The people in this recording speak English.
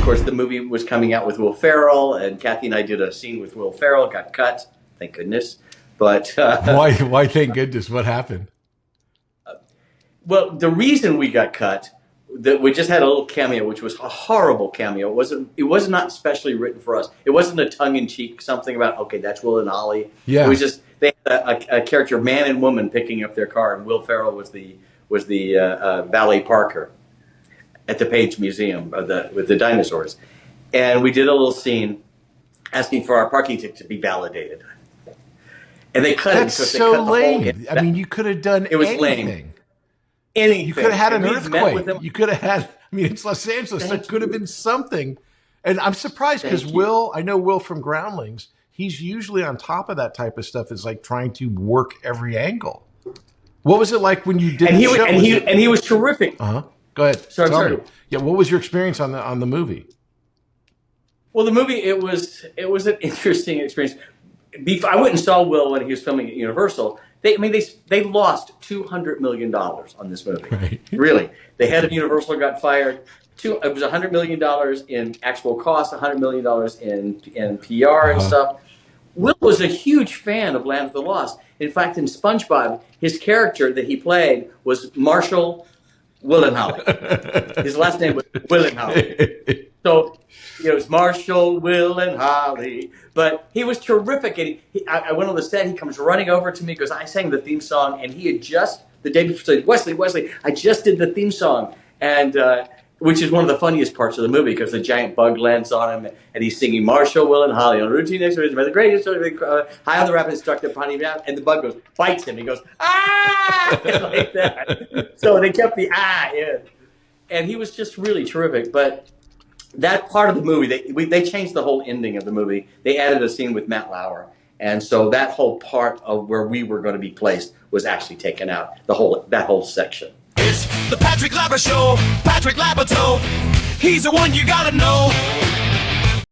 course, the movie was coming out with Will Ferrell, and Kathy and I did a scene with Will Ferrell. Got cut, thank goodness. But why? Thank goodness. What happened? Well, the reason we got cut, that we just had a little cameo, which was a horrible cameo. It was not specially written for us. It wasn't a tongue-in-cheek something about, okay, that's Will and Holly. Yeah. It was just they had a character, man and woman, picking up their car, and Will Ferrell was the valet parker at the Page Museum with the dinosaurs. And we did a little scene asking for our parking ticket to be validated. And they cut That's it because so they cut lame. the whole. I mean, you could have done it was anything. lame. Anything. You could have had an And we met with earthquake. them. You could have had. I mean, it's Los Angeles. There could have been something. And I'm surprised because Will. I know Will from Groundlings. He's usually on top of that type of stuff. Is like trying to work every angle. What was it like when you did And the he show? and he was terrific. Go ahead. Sorry, Tell sorry. me. Yeah. What was your experience on the movie? Well, the movie it was an interesting experience. I went and saw Will when he was filming at Universal. They lost $200 million on this movie. Right. Really, the head of Universal got fired. It was $100 million in actual costs, $100 million in PR and stuff. Will was a huge fan of Land of the Lost. In fact, in SpongeBob, his character that he played was Marshall Willenholly. His last name was Willenholly. So, it's Marshall, Will, and Holly. But he was terrific. And I went on the set. He comes running over to me because I sang the theme song. And he had just, the day before, said, Wesley, I just did the theme song. And which is one of the funniest parts of the movie because the giant bug lands on him. And he's singing Marshall, Will, and Holly on routine expedition by the greatest, high on the rapid instructor, Ponty Down. And the bug bites him. He goes, ah! like that. So they kept the in. And he was just really terrific. But that part of the movie, they changed the whole ending of the movie. They added a scene with Matt Lauer. And so that whole part of where we were going to be placed was actually taken out, that whole section. It's the Patrick Labyorteaux Show, Patrick Labyorteaux. He's the one you gotta know.